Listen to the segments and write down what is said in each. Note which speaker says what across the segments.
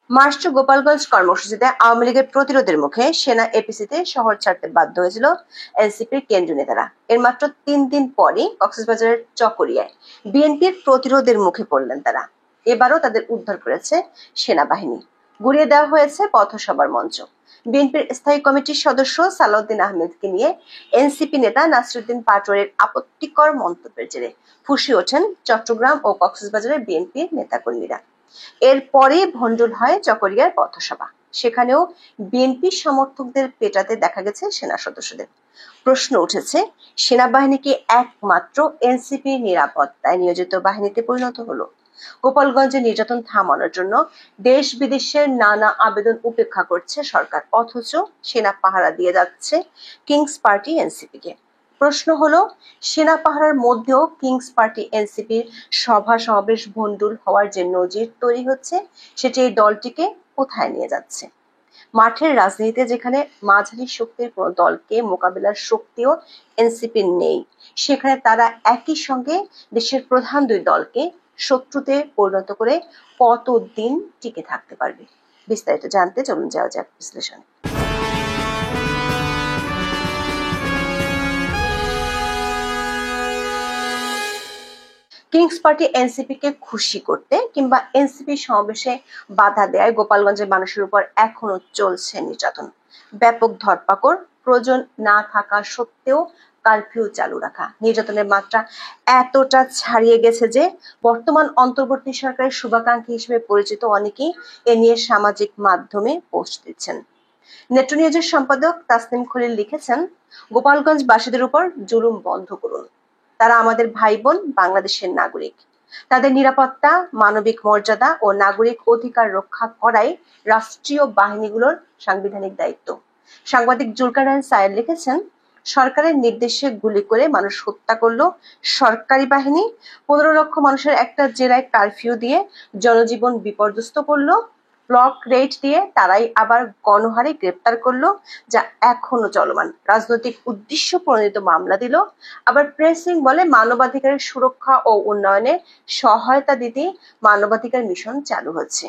Speaker 1: March Gopalganj কর্মসূচিতে আওয়ামী লীগের প্রতিরোধের মুখে সেনা এপিসিতে শহর ছাড়তে বাধ্য হয়েছিল এনসিপির কেন্দ্রীয় নেতারা। এর মাত্র 3 দিন পরই কক্সবাজারের চকরিয়ায় বিএনপির প্রতিরোধের মুখে পড়লেন তারা। এবারও তাদের উদ্ধার করেছে সেনাবাহিনী। গুড়িয়ে দেওয়া হয়েছে পথসভার মঞ্চ। বিএনপির স্থায়ী কমিটির সদস্য সালাউদ্দিন আহমেদকে নিয়ে এনসিপি নেতা নাসিরুদ্দিন পাটোয়ারির আপত্তিকর মন্তব্যের জেরে ফুঁসে ওঠেন চট্টগ্রাম ও কক্সবাজারের বিএনপির নেতাকর্মীরা। এরপরে ভণ্ডুল হয় চকরিয়ার পথসভা। সেখানেও বিএনপি সমর্থকদের পেটাতে দেখা গেছে সেনা সদস্যদের। প্রশ্ন উঠেছে, সেনাবাহিনী কি একমাত্র এনসিপি নিরাপত্তায় নিয়োজিত বাহিনীতে পরিণত হলো? গোপালগঞ্জে নির্যাতন থামানোর জন্য দেশ বিদেশের নানা আবেদন উপেক্ষা করছে সরকার, অথচ সেনা পাহারা দিয়ে যাচ্ছে কিংস পার্টি এনসিপিকে। প্রশ্ন হলো, সেনা পাহারার মধ্যেও কিংস পার্টি এনসিপির সভা সমাবেশ ভণ্ডুল হওয়ার যে নজির তৈরি হচ্ছে, সেটি এই দলটিকে কোথায় নিয়ে যাচ্ছে? মাঠের রাজনীতিতে যেখানে মাঝারি শক্তির কোন দলকে মোকাবিলার শক্তিও এনসিপির নেই, সেখানে তারা একই সঙ্গে দেশের প্রধান দুই দলকে শত্রুতে পরিণত করে কতদিন টিকে থাকতে পারবে? বিস্তারিত জানতে চলুন যাওয়া যাক বিশ্লেষণে। কিংস পার্টি এনসিপি কে খুশি করতে কিংবা এনসিপি সমাবেশে বাধা দেয় গোপালগঞ্জের মানুষের উপর এখনো চলছে নির্যাতন। ব্যাপক ধরপাকড়, প্রয়োজন না থাকা সত্ত্বেও কারফিউ চালু রাখা। নির্যাতনের মাত্রা এতটা ছাড়িয়ে গেছে যে বর্তমান অন্তর্বর্তী সরকারের শুভাকাঙ্ক্ষী হিসেবে পরিচিত অনেকেই এ নিয়ে সামাজিক মাধ্যমে পোস্ট দিচ্ছেন। নেত্র নিউজের সম্পাদক তাসনিম খলিল লিখেছেন, গোপালগঞ্জবাসীদের উপর জুলুম বন্ধ করুন। তারা আমাদের ভাই বোন, বাংলাদেশের নাগরিক। তাদের নিরাপত্তা, মানবিক মর্যাদা ও নাগরিক অধিকার রক্ষা করাই রাষ্ট্রীয় বাহিনীগুলোর সাংবিধানিক দায়িত্ব। সাংবাদিক জুলকারনাইন সায়ের লিখেছেন, সরকারের নির্দেশে গুলি করে মানুষ হত্যা করলো সরকারি বাহিনী, 15 লক্ষ মানুষের একটা জেলায় কারফিউ দিয়ে জনজীবন বিপর্যস্ত করলো, ব্লক রেড দিয়ে তারাই আবার গণহারে গ্রেপ্তার করলো, যা এখনো চলমান। রাজনৈতিক উদ্দেশ্য প্রণোদিত মামলা দিল, আবার প্রেসিং বলে মানবাধিকারের সুরক্ষা ও উন্নয়নে সহায়তা দিতে মানবাধিকার মিশন চালু হচ্ছে।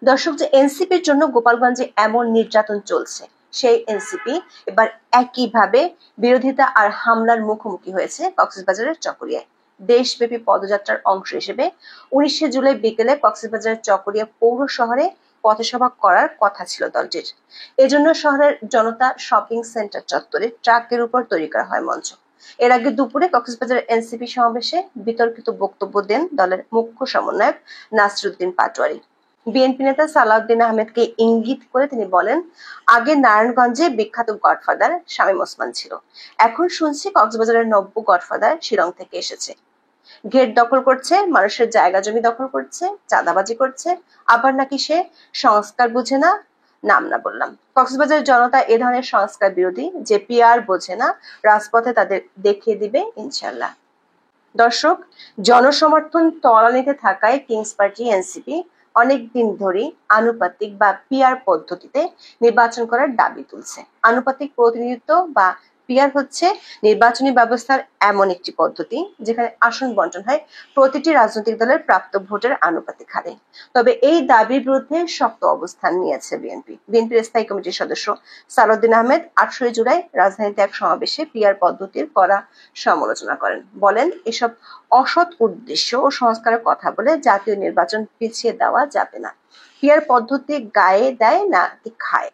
Speaker 1: দর্শক, যে এনসিপির জন্য গোপালগঞ্জে এমন নির্যাতন চলছে, সেই এনসিপি এবার একইভাবে বিরোধিতা আর হামলার মুখোমুখি হয়েছে কক্সবাজারের চকরিয়ায়। দেশব্যাপী পদযাত্রার অংশ হিসেবে 19 জুলাই বিকেলে কক্সবাজারের চকরিয়া পৌর শহরে পথসভা করার কথা ছিল দলটির। এজন্য শহরের জনতা শপিং সেন্টার চত্বরে ট্রাকের উপর তৈরি করা হয় মঞ্চ। এর আগে দুপুরে কক্সবাজারের এনসিপি সমাবেশে বিতর্কিত বক্তব্য দেন দলের মুখ্য সমন্বয়ক নাসিরুদ্দিন পাটোয়ারি। বিএনপি নেতা সালাউদ্দিন আহমেদকে ইঙ্গিত করে তিনি বলেন, আগে নারায়ণগঞ্জে বিখ্যাত গডফাদার শামীম ওসমান ছিল, এখন শুনছি কক্সবাজারের নব্য গডফাদার শিলং থেকে এসেছে। ঘের দখল করছে, মানুষের জায়গা জমি দখল করছে, চাঁদাবাজি করছে, আবার নাকি সে সংস্কার বুঝে না, নাম না বললাম। কক্সবাজারের জনতা এ ধরনের সংস্কার বিরোধী, যে পিআর বোঝে না, রাজপথে তাদের দেখিয়ে দিবে ইনশাল্লাহ। দর্শক, জনসমর্থন তলানিতে থাকায় কিংস পার্টি এনসিপি অনেকদিন ধরেই আনুপাতিক বা পিআর পদ্ধতিতে নির্বাচন করার দাবি তুলছে। আনুপাতিক প্রতিনিধিত্ব বা পিআর হচ্ছে নির্বাচনী ব্যবস্থার এমন একটি পদ্ধতি যেখানে আসন বন্টন হয় প্রতিটি রাজনৈতিক দলের প্রাপ্ত ভোটের আনুপাতিক হারে। তবে এই দাবির বিরুদ্ধে শক্ত অবস্থান নিয়েছে বিএনপির স্থায়ী কমিটির সদস্য সালাউদ্দিন আহমেদ 18 জুলাই রাজধানীতে এক সমাবেশে পিআর পদ্ধতির করা সমালোচনা করেন। বলেন, এসব অসৎ উদ্দেশ্য ও সংস্কারের কথা বলে জাতীয় নির্বাচন পিছিয়ে দেওয়া যাবে না। পিআর পদ্ধতি গায়ে দেয় না কি খায়,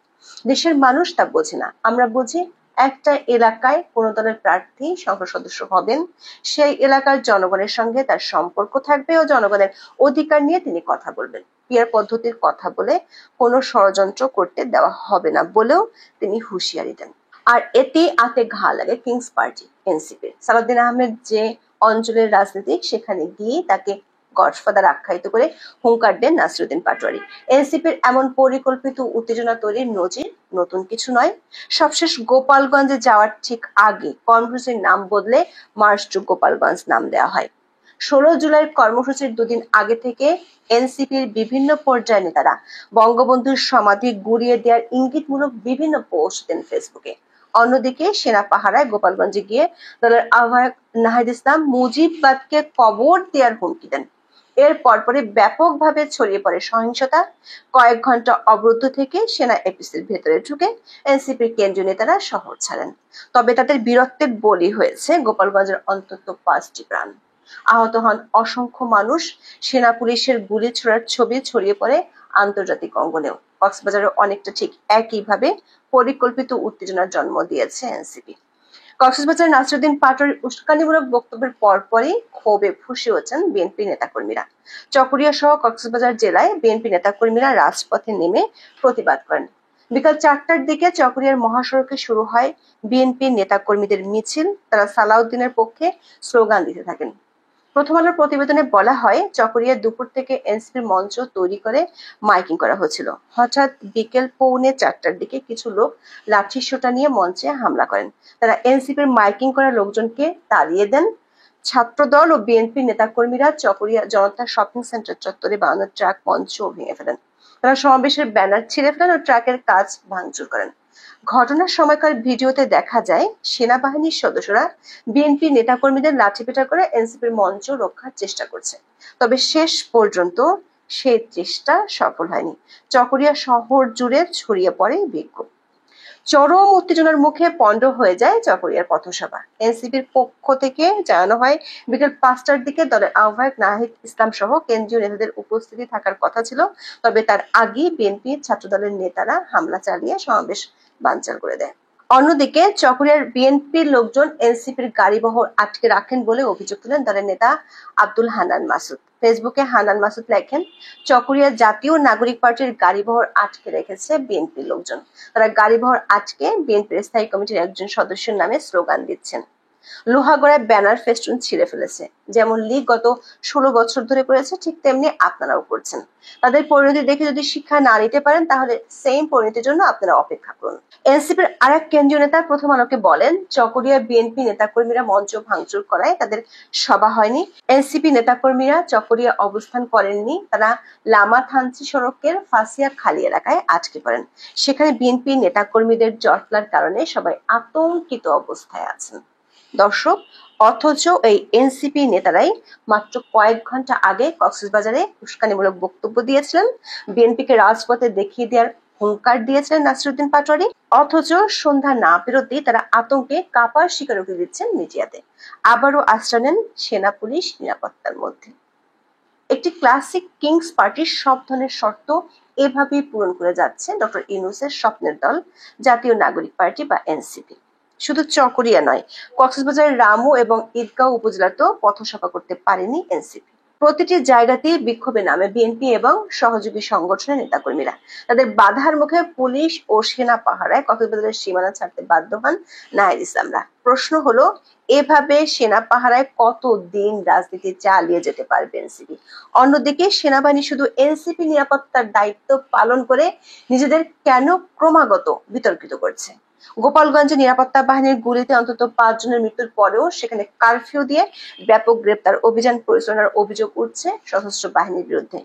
Speaker 1: দেশের মানুষ তা বোঝে না। আমরা বুঝি, একটা এলাকায় কোন দলের প্রার্থী সংসদ সদস্য হবেন, সেই এলাকার জনগণের সঙ্গে তার সম্পর্ক থাকবে ও জনগণের অধিকার নিয়ে তিনি কথা বলবেন। পিআর পদ্ধতির কথা বলে কোনো ষড়যন্ত্র করতে দেওয়া হবে না বলেও তিনি হুঁশিয়ারি দেন। আর এতে আতে ঘা লাগে কিংস পার্টি এনসিপির। সালাউদ্দিন আহমেদ যে অঞ্চলের রাজনীতিক, সেখানে গিয়ে তাকে গডফাদার আখ্যায়িত করে হুঙ্কার দেন নাসিরুদ্দিন পাটোয়ারি। এনসিপির এমন পরিকল্পিত উত্তেজনা তৈরির নজির নতুন কিছু নয়। সবশেষ গোপালগঞ্জে যাওয়ার ঠিক আগে কর্মসূচির নাম বদলে মার্চ টু গোপালগঞ্জ নাম দেওয়া হয়। 16 জুলাইয়ের কর্মসূচির দুদিন আগে থেকে এনসিপির বিভিন্ন পর্যায়ের নেতারা বঙ্গবন্ধুর সমাধি গুড়িয়ে দেওয়ার ইঙ্গিতমূলক বিভিন্ন পোস্ট দেন ফেসবুকে। অন্যদিকে সেনা পাহারায় গোপালগঞ্জে গিয়ে দলের আহ্বায়ক নাহিদ ইসলাম মুজিববাদকে কবর দেওয়ার হুমকি দেন। এর পরপরই ব্যাপকভাবে ছড়িয়ে পড়ে সহিংসতা। কয়েক ঘন্টা অবরুদ্ধ থেকে সেনা এপিসির ভেতরে ঢুকে এনসিপির কেন্দ্রীয় নেতারা শহর ছাড়েন। তবে তাদের বীরত্বের বলি হয়েছে গোপালগঞ্জের অন্তত 5টি প্রাণ। আহত হন অসংখ্য মানুষ। সেনা পুলিশের গুলি ছোড়ার ছবি ছড়িয়ে পড়ে আন্তর্জাতিক অঙ্গনেও। কক্সবাজারে অনেকটা ঠিক একইভাবে পরিকল্পিত উত্তেজনার জন্ম দিয়েছে এনসিপি। কক্সবাজার নাসিরুদ্দিন পাটোয়ারির উস্কানিমূলক বক্তব্যের পরপরই ক্ষোভে ফুঁসে ওঠেন বিএনপি নেতাকর্মীরা। চকরিয়া সহ কক্সবাজার জেলায় বিএনপি নেতাকর্মীরা রাজপথে নেমে প্রতিবাদ করেন। বিকাল 4টার দিকে চকরিয়ার মহাসড়কে শুরু হয় বিএনপি নেতাকর্মীদের মিছিল। তারা সালাউদ্দিনের পক্ষে স্লোগান দিতে থাকেন। প্রথম আলোর প্রতিবেদনে বলা হয়, চকরিয়ায় দুপুর থেকে এনসিপির মঞ্চ তৈরি করে মাইকিং করা হচ্ছিল। হঠাৎ বিকেল 3:45টার দিকে কিছু লোক লাঠি সোঁটা নিয়ে মঞ্চে হামলা করেন। তারা এনসিপির মাইকিং করা লোকজনকে তাড়িয়ে দেন। ছাত্রদল ও বিএনপির নেতাকর্মীরা চকরিয়া জনতা শপিং সেন্টার চত্বরে বানানো ট্রাক মঞ্চ ভেঙে ফেলেন। তারা সমাবেশের ব্যানার ছিঁড়ে ফেলেন ও ট্রাকের কাজ ভাঙচুর করেন। ঘটনার সময়কার ভিডিওতে দেখা যায় সেনাবাহিনীর সদস্যরা বিএনপি নেতাকর্মীদের লাঠিপেটা করে এনসিপির মঞ্চ রক্ষার চেষ্টা করছে। তবে শেষ পর্যন্ত সেই চেষ্টা সফল হয়নি। চকরিয়া শহর জুড়ে ছড়িয়ে পড়ে বিক্ষোভ। চরম উত্তেজনার মুখে পণ্ড হয়ে যায় চকরিয়ার পথসভা। এনসিপির পক্ষ থেকে জানানো হয়, বিকেল 5টার দিকে দলের আহ্বায়ক নাহিদ ইসলাম সহ কেন্দ্রীয় নেতাদের উপস্থিতি থাকার কথা ছিল। তবে তার আগেই বিএনপি ছাত্রদলের নেতারা হামলা চালিয়ে সমাবেশ বানচাল করে দেয়। অন্যদিকে চকরিয়ার বিএনপির লোকজন এনসিপির গাড়িবহর আটকে রাখেন বলে অভিযোগ তুলেন দলের নেতা আব্দুল হান্নান মাসুদ। ফেসবুকে হান্নান মাসুদ লেখেন, চকরিয়া জাতীয় নাগরিক পার্টির গাড়িবহর আটকে রেখেছে বিএনপির লোকজন। তারা গাড়িবহর আটকে বিএনপির স্থায়ী কমিটির একজন সদস্যের নামে স্লোগান দিচ্ছেন। লোহাগড়ায় ব্যানার ফেস্টুন ছিঁড়ে ফেলেছে। যেমন লীগ গত 16 বছর ধরে করেছে, ঠিক তেমনি আপনারাও করছেন। তাদের পরিণতি দেখে যদি শিক্ষা না নিতে পারেন, তাহলে সেম পরিণতির জন্য আপনারা অপেক্ষা করুন। এনসিপির আরেক কেন্দ্রীয় নেতা প্রথম আলোকে বলেন, চকরিয়া বিএনপি নেতাকর্মীরা মঞ্চ ভাঙচুর করায় তাদের সভা হয়নি। এনসিপি নেতাকর্মীরা চকরিয়া অবস্থান করেননি। তারা লামা-থানচি সড়কের ফাঁসিয়া খালি এলাকায় আটকে পড়েন। সেখানে বিএনপি নেতাকর্মীদের জটলার কারণে সবাই আতঙ্কিত অবস্থায় আছেন। দর্শক, অথচ এই এনসিপি নেতারাই মাত্র কয়েক ঘন্টা আগে কক্সবাজারে উস্কানিমূলক বক্তব্য দিয়েছিলেন, বিএনপিকে রাজপথে দেখিয়ে দেওয়ার হুঙ্কার দিয়েছিলেন নাসিরুদ্দিন পাটোয়ারি। অথচ সন্ধ্যা না পেরোতেই তারা আতঙ্কে কাঁপার স্বীকারোক্তি দিচ্ছেন মিডিয়াতে। আবারও আশ্রয় নেন সেনা পুলিশ নিরাপত্তার মধ্যে। একটি ক্লাসিক কিংস পার্টির সব ধরনের শর্ত এভাবেই পূরণ করে যাচ্ছে ডক্টর ইউনূসের স্বপ্নের দল জাতীয় নাগরিক পার্টি বা এনসিপি। শুধু চকরিয়া নয়, কক্সবাজারের রামু এবং ঈদগাঁও উপজেলাতেও পথসভা করতে পারেনি এনসিপি। প্রতিটি জায়গাতেই বিক্ষোভে নামে বিএনপি এবং সহযোগী সংগঠনের নেতাকর্মীরা। তাদের বাধার মুখে পুলিশ ও সেনা পাহারায় কক্সবাজারের সীমানা ছাড়তে বাধ্য হন নাহিদ ইসলামরা। প্রশ্ন হলো, এভাবে সেনা পাহারায় কতদিন রাজনীতি চালিয়ে যেতে পারবে এনসিপি? অন্যদিকে সেনাবাহিনী শুধু এনসিপি নিরাপত্তার দায়িত্ব পালন করে নিজেদের কেন ক্রমাগত বিতর্কিত করছে? গোপালগঞ্জে নিরাপত্তা বাহিনীর গুলিতে অন্তত 5 জনের মৃত্যুর পরেও সেখানে কারফিউ দিয়ে ব্যাপক গ্রেপ্তার অভিযান পরিচালনার অভিযোগ উঠছে সশস্ত্র বাহিনীর বিরুদ্ধে।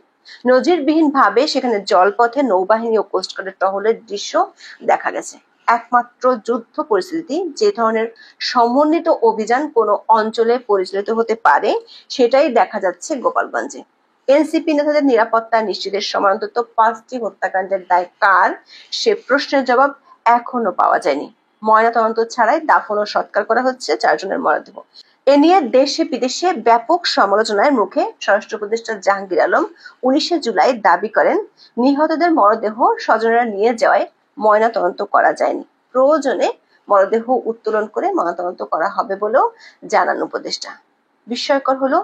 Speaker 1: নজিরবিহীন ভাবে সেখানে জলপথে নৌবাহিনী ও কোস্টগার্ডের টহলের দৃশ্য দেখা গেছে। একমাত্র যুদ্ধ পরিস্থিতি যে ধরনের সমন্বিত অভিযান কোনো অঞ্চলে পরিচালিত হতে পারে, সেটাই দেখা যাচ্ছে গোপালগঞ্জে। এনসিপি নেতাদের নিরাপত্তা নিশ্চিতের সময় অন্তত 5টি হত্যাকাণ্ডের দায় কার, সে প্রশ্নের জবাব এখনো পাওয়া যায়নি। ময়নাতদন্ত ছাড়াই দাফন ও সৎকার করা হচ্ছে 4 জনের মরদেহ। এ নিয়ে দেশে বিদেশে ব্যাপক সমালোচনার মুখে স্বরাষ্ট্র উপদেষ্টা জাহাঙ্গীর আলম 19 জুলাই দাবি করেন, নিহতদের মরদেহ স্বজনেরা নিয়ে যাওয়ায় ময়নাতদন্ত করা যায়নি। প্রয়োজনে মরদেহ উত্তোলন করে ময়নাতদন্ত করা হবে বলেও জানান উপদেষ্টা। বিস্ময়কর হলো,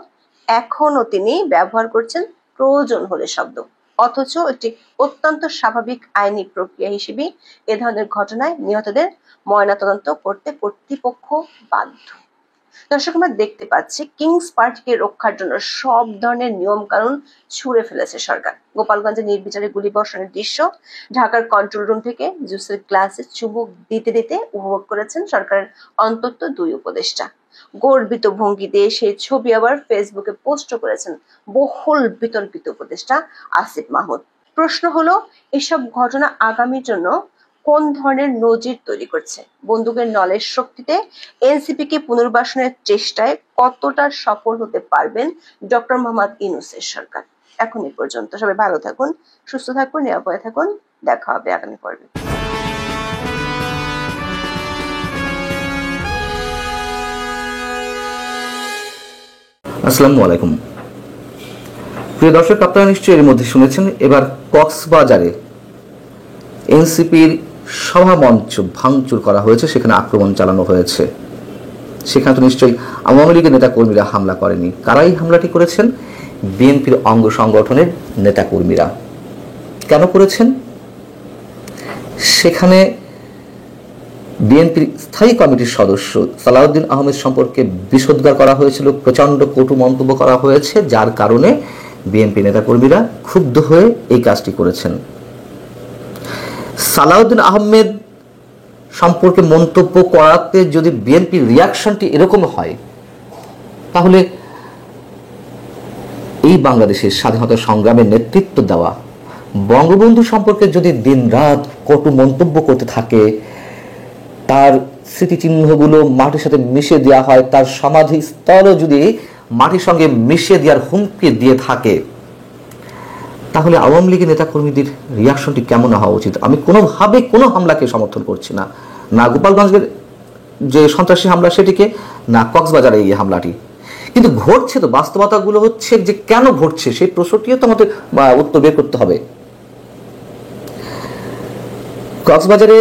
Speaker 1: এখনো তিনি ব্যবহার করছেন প্রয়োজন হলে শব্দ। অথচ একটি অত্যন্ত স্বাভাবিক আইনি প্রক্রিয়া হিসেবে এ ধরনের ঘটনায় নিহতদের ময়নাতদন্ত করতে কর্তৃপক্ষ বাধ্য। দর্শক, আমরা দেখতে পাচ্ছি কিংস পার্টিকে রক্ষার জন্য সব ধরনের নিয়ম কানুন ছুঁড়ে ফেলেছে সরকার। গোপালগঞ্জে নির্বিচারে গুলি বর্ষণের দৃশ্য ঢাকার কন্ট্রোল রুম থেকে জুসের গ্লাসে চুমুক দিতে দিতে উপভোগ করেছেন সরকারের অন্তত 2 উপদেষ্টা। গর্বিত ভঙ্গিতে সেই ছবি আবার ফেসবুকে পোস্ট করেছেন বহুল বিতর্কিত উপদেষ্টা আসিফ মাহমুদ। প্রশ্ন হলো, এসব ঘটনা আগামীর জন্য কোন ধরনের নজির তৈরি করছে? বন্দুকের নলের শক্তিতে এনসিপি কে পুনর্বাসনের চেষ্টায় কতটা সফল হতে পারবেন ডক্টর মোহাম্মদ ইউনূসের সরকার? এখন এই পর্যন্ত। সবাই ভালো থাকুন, সুস্থ থাকুন, নিরাপদে থাকুন। দেখা হবে আগামী পর্বে।
Speaker 2: আসসালামু আলাইকুম। প্রিয় দর্শক, আপনারা নিশ্চয়ই এর মধ্যে শুনেছেন এবার কক্সবাজারে এনসিপির সভা মঞ্চ ভাঙচুর করা হয়েছে, সেখানে আক্রমণ চালানো হয়েছে। সেখানে তো নিশ্চয়ই আওয়ামী লীগের নেতাকর্মীরা হামলা করেনি। কারাই হামলাটি করেছেন? বিএনপির অঙ্গ সংগঠনের নেতাকর্মীরা। কেন করেছেন? সেখানে বিএনপির স্থায়ী কমিটির সদস্য সালাউদ্দিন আহমেদ সম্পর্কে বিষোদ্গার করা হয়েছিল, প্রচণ্ড কটু মন্তব্য করা হয়েছে, যার কারণে বিএনপি নেতাকর্মীরা ক্ষুব্ধ হয়ে এই কাজটি করেছেন। সালাউদ্দিন আহমেদ সম্পর্কে মন্তব্য করাতে যদি বিএনপির রিয়াকশনটি এরকম হয়, তাহলে এই বাংলাদেশের স্বাধীনতা সংগ্রামের নেতৃত্ব দেওয়া বঙ্গবন্ধু সম্পর্কে যদি দিন রাত কটু মন্তব্য করতে থাকে, তার স্মৃতিচিহ্নগুলো মাটির সাথে মিশিয়ে দেওয়া হয়, তার সমাধি স্থলও যদি মাটির সঙ্গে মিশিয়ে দেওয়ার হুমকি দিয়ে থাকে, তাহলে আওয়ামী লীগের নেতাকর্মীদের রিয়াকশনটি কেমন হওয়া উচিত? আমি কোনোভাবে কোনো হামলাকে সমর্থন করছি না, না গোপালগঞ্জের যে সন্ত্রাসী হামলা সেটিকে, না কক্সবাজারে এই হামলাটি। কিন্তু ঘটছে তো, বাস্তবতাগুলো হচ্ছে যে কেন ঘটছে সেই প্রশ্নটিও তো আমাদের উত্তর বের করতে হবে। কক্সবাজারে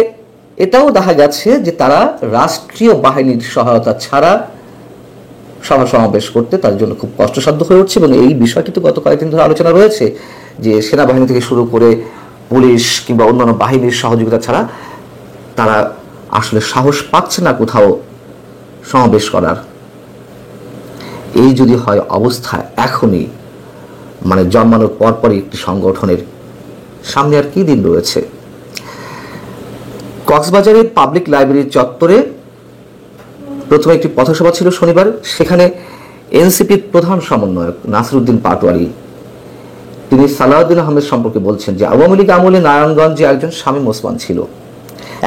Speaker 2: এটাও দেখা গেছে যে তারা রাষ্ট্রীয় বাহিনীর সহায়তা ছাড়া সভা সমাবেশ করতে তার জন্য খুব কষ্টসাধ্য হয়ে উঠছে। এবং এই বিষয়টি তো গত কয়েকদিন ধরে আলোচনা রয়েছে যে সেনাবাহিনী থেকে শুরু করে পুলিশ কিংবা অন্যান্য বাহিনীর সহযোগিতা ছাড়া তারা আসলে সাহস পাচ্ছে না কোথাও সমাবেশ করার। এই যদি হয় অবস্থা এখনই, মানে জন্মানোর পরপরই একটি সংগঠনের সামনে আর কি দিন রয়েছে। কক্সবাজারের পাবলিক লাইব্রেরির চত্বরে প্রথমে একটি পথসভা ছিল শনিবার। সেখানে এনসিপির প্রধান সমন্বয়ক নাসিরউদ্দিন পাটোয়ারি তিনি সালাউদ্দিন আহমেদ সম্পর্কে বলছেন যে আওয়ামী লীগ আমলে নারায়ণগঞ্জে একজন শামীম ওসমান ছিল,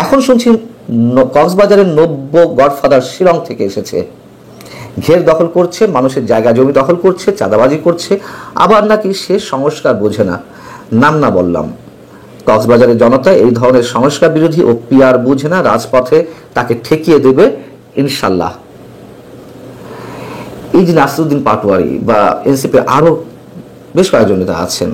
Speaker 2: এখন শুনছি কক্সবাজারের নব্য গডফাদার শিলং থেকে এসেছে, ঘের দখল করছে, মানুষের জায়গা জমি দখল করছে, চাঁদাবাজি করছে, আবার নাকি সে সংস্কার বোঝে না। নাম না বললাম, কক্সবাজারের জনতা এই ধরনের সংস্কার বিরোধী ও পিআর বুঝে না, রাজপথে তাকে ঠেকিয়ে দেবে ইনশাল্লাহ। এই যে নাসিরউদ্দিন পাটোয়ারি বা এনসিপির আরো বেশ কয়েকজন নেতা আছেন,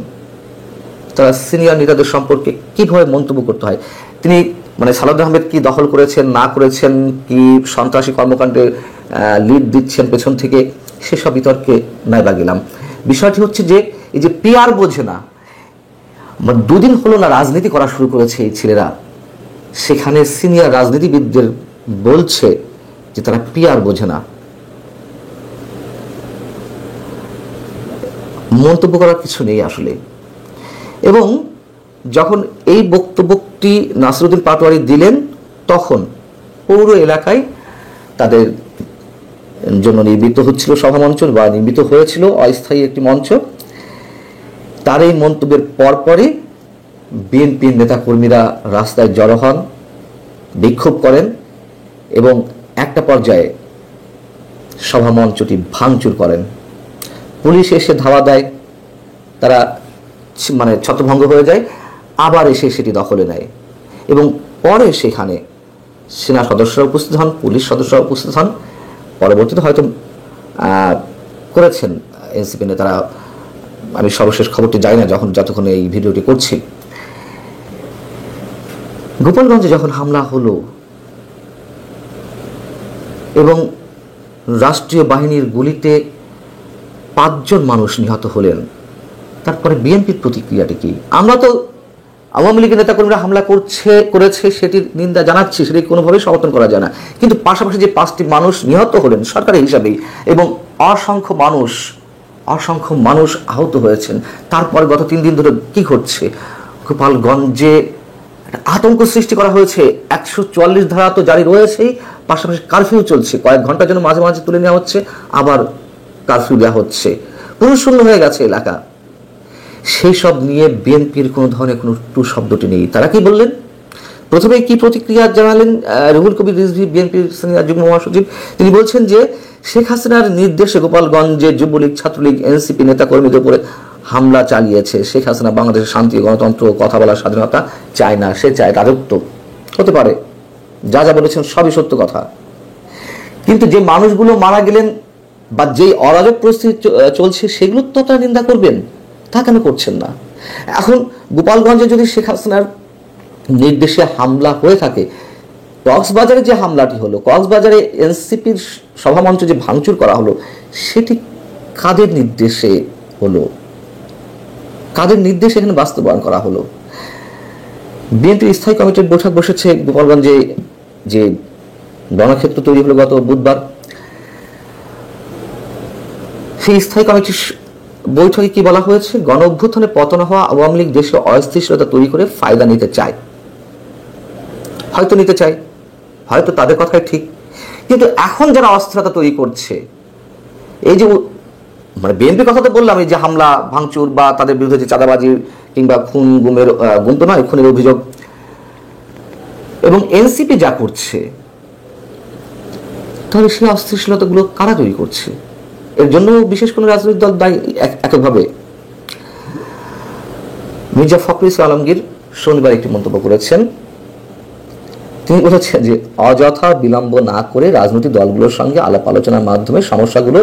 Speaker 2: তারা সিনিয়র নেতাদের সম্পর্কে কিভাবে মন্তব্য করতে হয়, তিনি মানে সালাউদ্দিন আহমেদ কি দখল করেছেন না করেছেন, কি সন্ত্রাসী কর্মকাণ্ডে লিড দিচ্ছেন পেছন থেকে, সেসব বিতর্কে নাইবা গেলাম। বিষয়টি হচ্ছে যে এই যে পিআর বোঝে না, মানে দুদিন হলো না রাজনীতি করা শুরু করেছে এই ছেলেরা, সেখানে সিনিয়র রাজনীতিবিদদের বলছে যে তারা পিআর বোঝে না। মন্তব্য করার কিছু নেই আসলে। এবং যখন এই বক্তব্যটি নাসিরউদ্দিন পাটোয়ারি দিলেন, তখন পৌর এলাকায় তাদের জন্য নির্মিত হচ্ছিল সভামঞ্চ বা নির্মিত হয়েছিল অস্থায়ী একটি মঞ্চ। তার এই মন্তব্যের পরপরই বিএনপির নেতাকর্মীরা রাস্তায় জড়ো হন, বিক্ষোভ করেন এবং একটা পর্যায়ে সভামঞ্চটি ভাঙচুর করেন। পুলিশ এসে ধাওয়া দেয়, তারা মানে ছত্রভঙ্গ হয়ে যায়, আবার এসে সেটি দখলে নেয় এবং পরে সেখানে সেনা সদস্যরা উপস্থিত হন, পুলিশ সদস্যরা উপস্থিত হন। পরবর্তীতে হয়তো করেছেন এনসিপি নেতারা, আমি সর্বশেষ খবরটি জানি না যতক্ষণ এই ভিডিওটি করছি। গোপালগঞ্জে যখন হামলা হলো এবং রাষ্ট্রীয় বাহিনীর গুলিতে 5 জন মানুষ নিহত হলেন, তারপরে বিএনপির প্রতিক্রিয়াটি কি? আমরা তো আওয়ামী লীগের নেতাকর্মীরা হামলা করেছে সেটির নিন্দা জানাচ্ছি, সেটি কোনোভাবেই সমর্থন করা যায় না, কিন্তু পাশাপাশি যে 5টি মানুষ নিহত হলেন সরকারি হিসাবেই এবং অসংখ্য মানুষ আহত হয়েছেন, তারপরে গত 3 দিন ধরে কি ঘটছে? গোপালগঞ্জে আতঙ্ক সৃষ্টি করা হয়েছে। 144 ধারা তো জারি রয়েছেই, পাশাপাশি কারফিউ চলছে, কয়েক ঘন্টার জন্য মাঝে মাঝে তুলে নেওয়া হচ্ছে, আবার কারফিউ দেওয়া হচ্ছে, পুরুষ শূন্য হয়ে গেছে এলাকা। সেই সব নিয়ে বিএনপির কোনো ধরনের কোনো টু শব্দটি নেই। তারা কি বললেন? প্রথমে কি প্রতিক্রিয়া জানালেন রুহুল কবির রিজভী, বিএনপির সিনিয়র যুগ্ম মহাসচিব। তিনি বলছেন যে শেখ হাসিনার নির্দেশে গোপালগঞ্জে যুবলীগ, ছাত্রলীগ, এনসিপি নেতাকর্মীদের উপরে হামলা চালিয়েছে। শেখ হাসিনা বাংলাদেশের শান্তি, গণতন্ত্র, কথা বলার স্বাধীনতা চায় না, সে চায় রাজত্ব। হতে পারে, যা যা বলেছেন সবই সত্য কথা, কিন্তু যে মানুষগুলো মারা গেলেন বা যেই অরাজক পরিস্থিতি চলছে সেগুলো তো আপনারা নিন্দা করবেন, তা কেন করছেন না? এখন গোপালগঞ্জে যদি শেখ হাসিনার নির্দেশে হামলা হয়ে থাকে, কক্সবাজারে যে হামলাটি হলো, কক্সবাজারে এনসিপির সভামঞ্চ যে ভাঙচুর করা হলো, সেটি কাদের নির্দেশে হলো? কাদের নির্দেশে এখানে বাস্তবায়ন করা হলো? বিএনপির স্থায়ী কমিটির বৈঠক বসেছে গোপালগঞ্জে, যে রণক্ষেত্র তৈরি হলো গত বুধবার। সেই স্থায়ী কমিটির বৈঠকে কি বলা হয়েছে? গণ অভ্যুত্থানে পতন হওয়া আওয়ামী লীগ দেশে অস্থিতিশীলতা তৈরি করে ফায়দা নিতে চায়। হয়তো নিতে চায়, হয়তো তাদের কথাই ঠিক, কিন্তু এখন যারা অস্থিরতা তৈরি করছে, এই যে মানে বিএনপির কথা তো বললাম, এই যে হামলা ভাঙচুর বা তাদের বিরুদ্ধে যে চাঁদাবাজি কিংবা গুম তো নয়, খুনের অভিযোগ, এবং এনসিপি যা করছে, তাহলে সেই অস্থিতিশীলতাগুলো কারা তৈরি করছে? এর জন্য বিশেষ কোনো রাজনৈতিক দল দায়ী এককভাবে? মির্জা ফখরুল ইসলাম আলমগীর শনিবার একটি মন্তব্য করেছেন। তিনি বলেছেন যে অযথা বিলম্ব না করে রাজনৈতিক দলগুলোর সঙ্গে আলাপ আলোচনার মাধ্যমে সমস্যাগুলো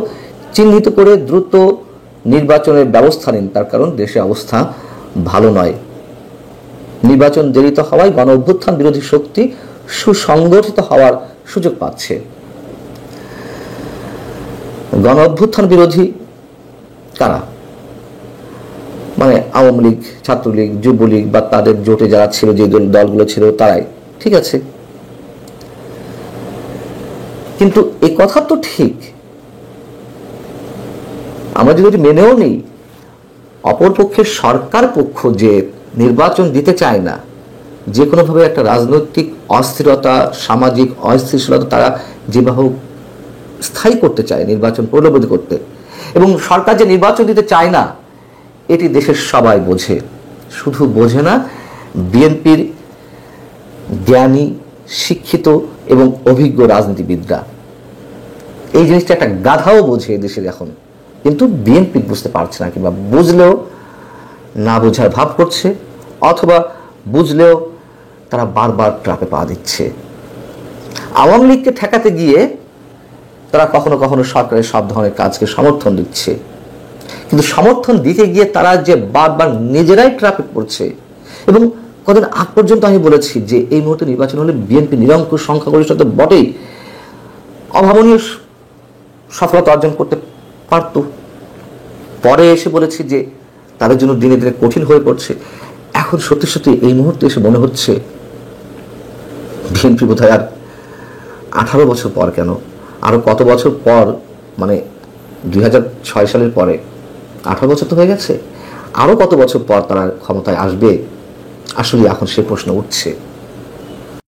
Speaker 2: চিহ্নিত করে দ্রুত নির্বাচনের ব্যবস্থা নিন, তার কারণ দেশের অবস্থা ভালো নয়। নির্বাচন দেরিতে হওয়ায় গণ অভ্যুত্থান বিরোধী শক্তি সুসংগঠিত হওয়ার সুযোগ পাচ্ছে। গণ অভ্যুত্থান বিরোধী কারা? মানে আওয়ামী লীগ, ছাত্রলীগ, যুবলীগ বা তাদের জোটে যারা ছিল, যে দলগুলো ছিল, তারাই। ঠিক আছে, কিন্তু এই কথা তো ঠিক, আমরা যদি মেনেও নেই অপরপক্ষের সরকার পক্ষ যে নির্বাচন দিতে চায় না, যে কোনোভাবে একটা রাজনৈতিক অস্থিরতা, সামাজিক অস্থিতিশীলতা তারা যেভাবে স্থায়ী করতে চায়, নির্বাচন প্রলোভিত করতে, এবং সরকার যে নির্বাচন দিতে চায় না, এটি দেশের সবাই বোঝে। শুধু বোঝে না, বিএনপির জ্ঞানী, শিক্ষিত এবং অভিজ্ঞ রাজনীতিবিদরা এই জিনিসটা একটা গাধাও বোঝে দেশের এখন, কিন্তু বিএনপি বুঝতে পারছে না, কিংবা বুঝলেও না বোঝার ভাব করছে, অথবা বুঝলেও তারা বারবার ট্রাপে পা দিচ্ছে। আওয়ামী লীগকে ঠেকাতে গিয়ে তারা কখনো কখনো সরকারের সব ধরনের কাজকে সমর্থন দিচ্ছে, কিন্তু সমর্থন দিতে গিয়ে তারা যে বারবার নিজেরাই ট্রাপে পড়ছে। এবং কদিন আগ পর্যন্ত আমি বলেছি যে এই মুহূর্তে নির্বাচন হলে বিএনপি নিরঙ্কুশ সংখ্যাগরিষ্ঠতা বটেই অভাবনীয় সফলতা অর্জন করতে পারত। পরে এসে বলেছি যে তাদের জন্য দিনে দিনে কঠিন হয়ে পড়ছে। এখন সত্যি সত্যি এই মুহূর্তে এসে মনে হচ্ছে বিএনপি বোধহয় আর 18 বছর পর কেন, আরো কত বছর পর, মানে 2006 সালের পরে 18 বছর তো হয়ে গেছে, আরো কত বছর পর তারা ক্ষমতায় আসবে? আসলে এখন সে প্রশ্ন উঠছে।